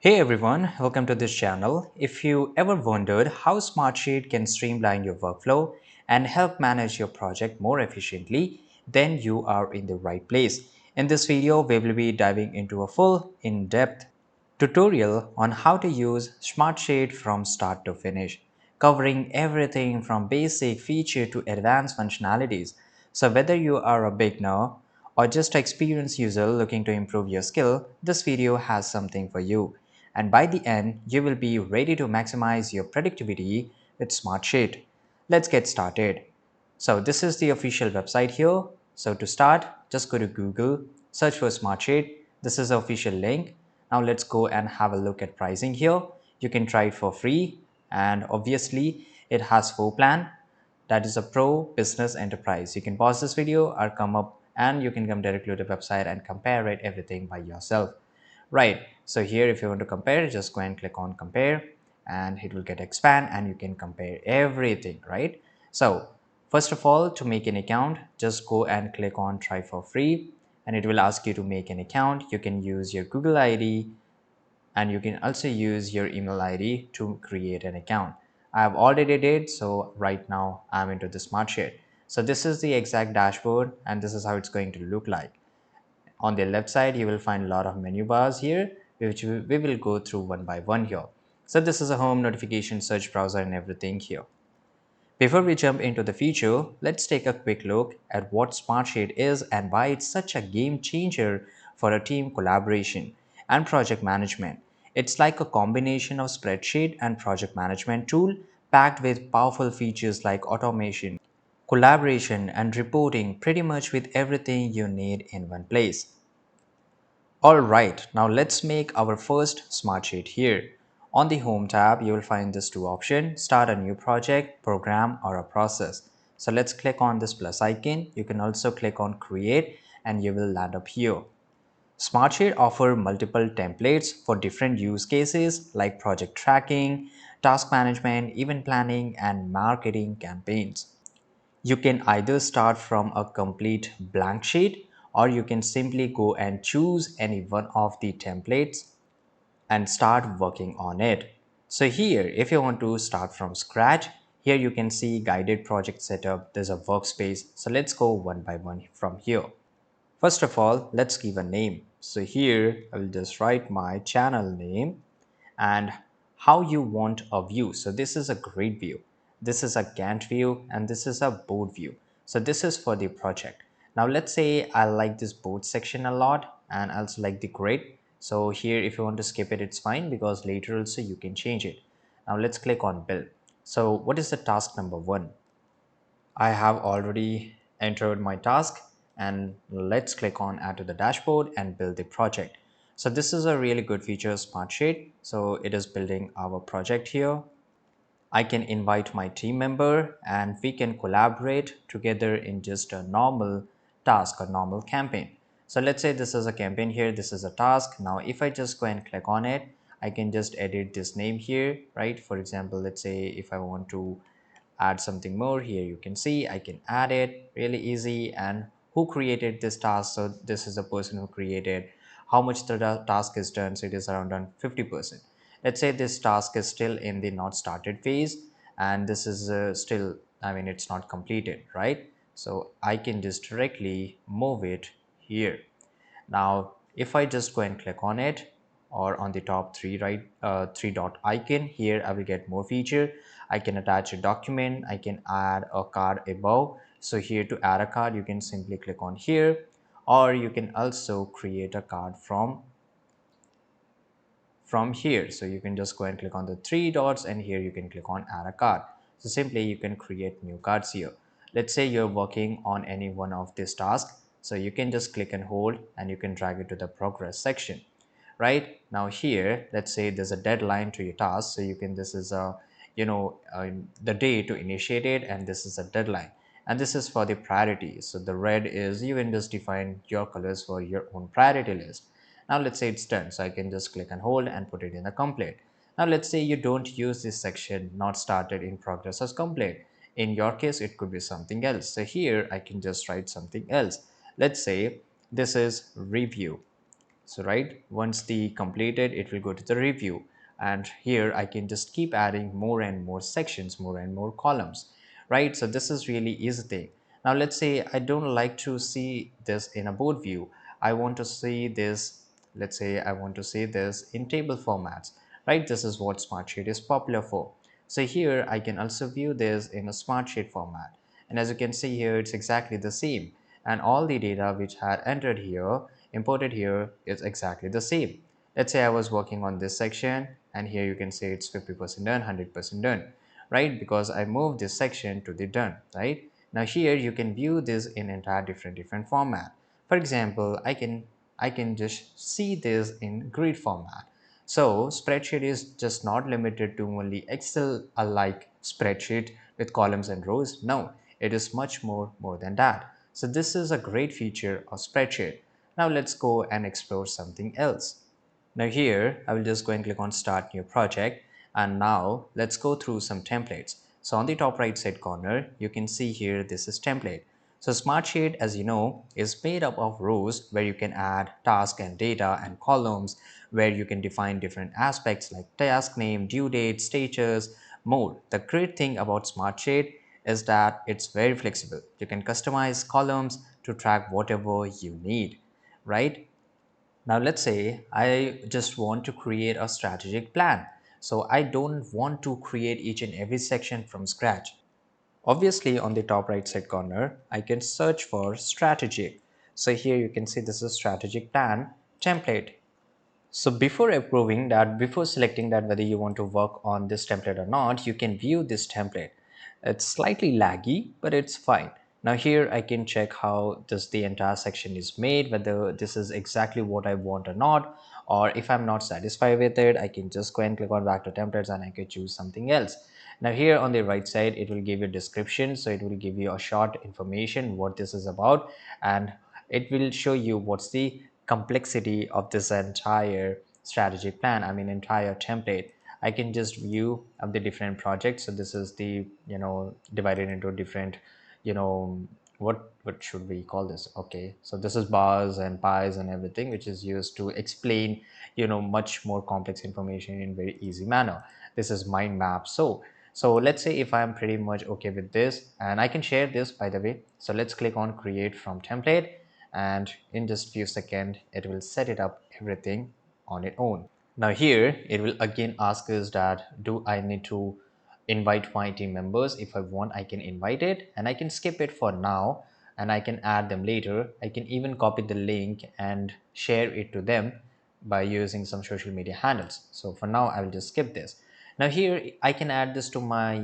Hey everyone, welcome to this channel. If you ever wondered how Smartsheet can streamline your workflow and help manage your project more efficiently, then you are in the right place. In this video, we will be diving into a full, in-depth tutorial on how to use Smartsheet from start to finish, covering everything from basic feature to advanced functionalities. So whether you are a beginner or just an experienced user looking to improve your skill, this video has something for you. And by the end, you will be ready to maximize your productivity with Smartsheet. Let's get started. So this is the official website here. So to start, just go to Google, search for Smartsheet. This is the official link. Now let's go and have a look at pricing here. You can try it for free, and obviously it has 4 plans. That is a pro, business, enterprise. You can pause this video or come up and you can come directly to the website and compare it everything by yourself. Right, so here if you want to compare, just go and click on compare and it will get expand and you can compare everything, right? So first of all, to make an account, just go and click on try for free and it will ask you to make an account. You can use your Google ID and you can also use your email ID to create an account. I have already did, so right now I'm into the Smartsheet. So this is the exact dashboard and this is how it's going to look like. On the left side, you will find a lot of menu bars here, which we will go through one by one here. So this is a home, notification, search browser and everything here. Before we jump into the feature, let's take a quick look at what Smartsheet is and why it's such a game changer for a team collaboration and project management. It's like a combination of spreadsheet and project management tool packed with powerful features like automation, collaboration and reporting, pretty much with everything you need in one place. Alright, now let's make our first Smartsheet here. On the Home tab, you will find these two options, start a new project, program or a process. So let's click on this plus icon. You can also click on create and you will land up here. Smartsheet offer multiple templates for different use cases like project tracking, task management, event planning and marketing campaigns. You can either start from a complete blank sheet or you can simply go and choose any one of the templates and start working on it. So here, if you want to start from scratch, here you can see guided project setup. There's a workspace. So let's go one by one from here. First of all, let's give a name. So here I will just write my channel name and how you want a view. So this is a grid view, this is a Gantt view, and this is a board view. So this is for the project. Now let's say I like this board section a lot and I also like the grid. So here if you want to skip it, it's fine because later also you can change it. Now let's click on build. So what is the task number 1? I have already entered my task and let's click on add to the dashboard and build the project. So this is a really good feature, Smartsheet. So it is building our project here. I can invite my team member and we can collaborate together in just a normal task or normal campaign. So let's say this is a campaign here, this is a task. Now if I just go and click on it, I can just edit this name here, right? For example, let's say if I want to add something more here, you can see I can add it really easy. And who created this task? So this is the person who created. How much the task is done? So it is around done 50%. Let's say this task is still in the not started phase and this is still, I mean, it's not completed, right? So I can just directly move it here. Now if I just go and click on it, or on the top three dot icon here, I will get more feature. I can attach a document, I can add a card above. So here to add a card, you can simply click on here, or you can also create a card from here. So you can just go and click on the 3 dots and here you can click on add a card. So simply you can create new cards here. Let's say you're working on any one of these tasks. So you can just click and hold and you can drag it to the progress section. Right now here, let's say there's a deadline to your task. So you can, this is a, the day to initiate it and this is a deadline. And this is for the priority. So the red is, you can just define your colors for your own priority list. Now let's say it's done. So I can just click and hold and put it in the complete. Now let's say you don't use this section, not started, in progress, as complete. In your case, it could be something else. So here I can just write something else. Let's say this is review. So right, once the completed, it will go to the review. And here I can just keep adding more and more sections, more and more columns, right? So this is really easy thing. Now let's say I don't like to see this in a board view. I want to see this, let's say I want to see this in table formats, right? This is what Smartsheet is popular for. So here I can also view this in a Smartsheet format. And as you can see here, it's exactly the same. And all the data which had entered here, imported here is exactly the same. Let's say I was working on this section and here you can say it's 50% done, 100% done, right? Because I moved this section to the done, right? Now here you can view this in entire different format. For example, I can just see this in grid format. So spreadsheet is just not limited to only Excel alike spreadsheet with columns and rows. No, it is much more than that. So this is a great feature of spreadsheet. Now let's go and explore something else. Now here, I will just go and click on start new project. And now let's go through some templates. So on the top right side corner, you can see here, this is template. So Smartsheet, as you know, is made up of rows where you can add task and data, and columns where you can define different aspects like task name, due date, status, more. The great thing about Smartsheet is that it's very flexible. You can customize columns to track whatever you need, right? Now, let's say I just want to create a strategic plan. So I don't want to create each and every section from scratch. Obviously, on the top right side corner, I can search for strategic. So here you can see this is strategic plan template. So before approving that, before selecting that whether you want to work on this template or not, you can view this template. It's slightly laggy, but it's fine. Now here I can check how this the entire section is made, whether this is exactly what I want or not, or if I'm not satisfied with it, I can just go and click on back to templates and I can choose something else. Now here on the right side, it will give you a description. So it will give you a short information what this is about, and it will show you what's the complexity of this entire strategic plan, I mean entire template. I can just view of the different projects. So this is the, divided into different, you know what should we call this? Okay, so this is bars and pies and everything which is used to explain, much more complex information in very easy manner. This is mind map. So let's say if I'm pretty much okay with this, and I can share this by the way. So let's click on create from template, and in just few seconds it will set it up everything on its own. Now here it will again ask us that do I need to invite my team members? If I want, I can invite it and I can skip it for now, and I can add them later. I can even copy the link and share it to them by using some social media handles. So for now I will just skip this. Now here I can add this to my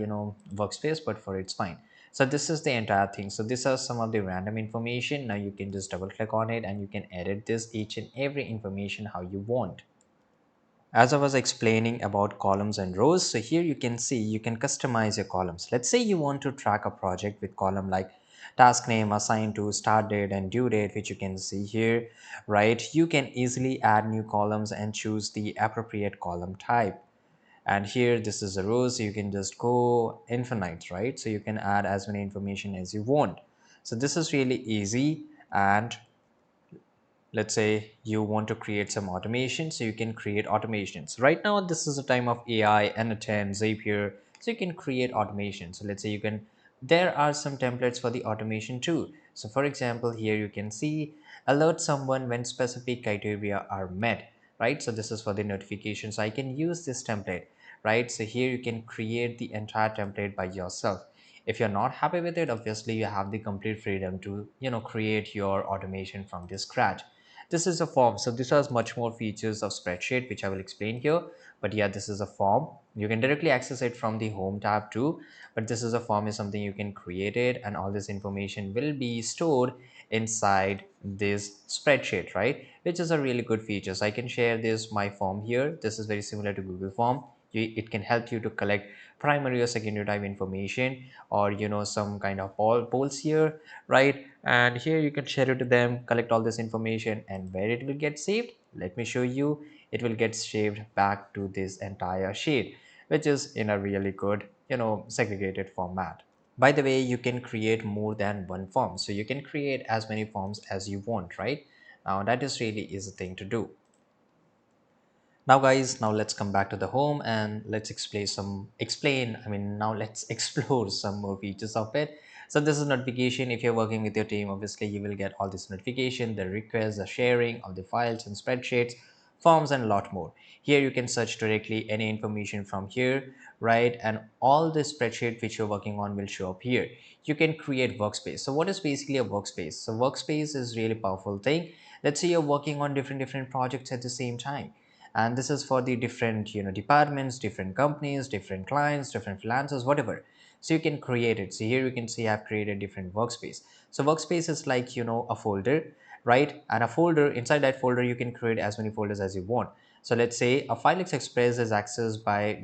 workspace, but for it's fine. So this is the entire thing. So these are some of the random information. Now you can just double click on it and you can edit this each and every information how you want. As I was explaining about columns and rows, so here you can see you can customize your columns. Let's say you want to track a project with column like task name assigned to start date and due date, which you can see here, right? You can easily add new columns and choose the appropriate column type. And here this is a row, so you can just go infinite, right? So you can add as many information as you want. So this is really easy. And let's say you want to create some automation, so you can create automations. Right now this is a time of AI, N10, Zapier, so you can create automation. So let's say you can, there are some templates for the automation too. So for example, here you can see alert someone when specific criteria are met, right? So this is for the notification. So I can use this template, right? So here you can create the entire template by yourself. If you're not happy with it, obviously you have the complete freedom to create your automation from the scratch. This is a form. So this has much more features of spreadsheet, which I will explain here. But yeah, this is a form. You can directly access it from the home tab too. But this is a form, is something you can create it, and all this information will be stored inside this spreadsheet, right? Which is a really good feature. So I can share this my form here. This is very similar to Google Form. It can help you to collect primary or secondary type information, or some kind of polls here, right? And here you can share it to them, collect all this information, and where it will get saved, let me show you. It will get saved back to this entire sheet, which is in a really good segregated format. By the way, you can create more than one form, so you can create as many forms as you want, right? Now that is really easy thing to do. Now guys, now let's come back to the home and let's now let's explore some more features of it. So this is notification. If you're working with your team, obviously you will get all this notification, the requests, the sharing of the files and spreadsheets, forms, and a lot more. Here you can search directly any information from here, right? And all the spreadsheet which you're working on will show up here. You can create workspace. So what is basically a workspace? So workspace is really powerful thing. Let's say you're working on different projects at the same time, and this is for the different departments, different companies, different clients, different freelancers, whatever. So you can create it. So here you can see I've created different workspace. So workspace is like a folder, right? And a folder, inside that folder you can create as many folders as you want. So let's say a filex express is accessed by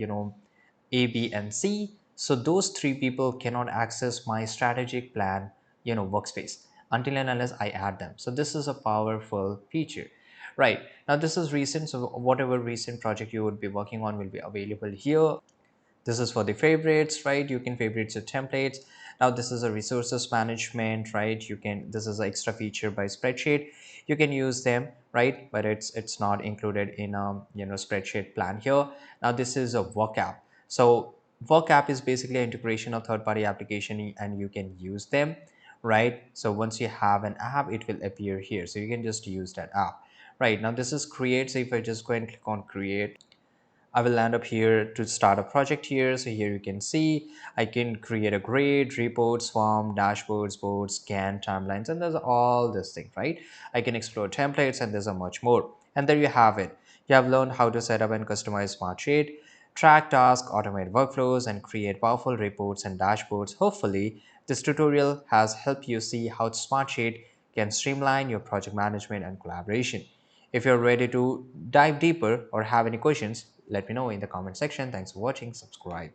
a, B, and C. So those three people cannot access my strategic plan, workspace, until and unless I add them. So this is a powerful feature. Right. Now this is recent. So whatever recent project you would be working on will be available here. This is for the favorites, right? You can favorites your templates. Now this is a resources management, right? This is an extra feature by spreadsheet. You can use them, right? But it's not included in spreadsheet plan here. Now this is a work app. So work app is basically an integration of third-party application and you can use them, right? So once you have an app, it will appear here. So you can just use that app. Right. Now this is create. So if I just go and click on create, I will land up here to start a project here. So here you can see I can create a grid, reports, form, dashboards, boards, scan, timelines, and there's all this thing, right? I can explore templates and there's a much more. And there you have it. You have learned how to set up and customize Smartsheet, track tasks, automate workflows, and create powerful reports and dashboards. Hopefully, this tutorial has helped you see how Smartsheet can streamline your project management and collaboration. If you're ready to dive deeper or have any questions, let me know in the comment section. Thanks for watching. Subscribe.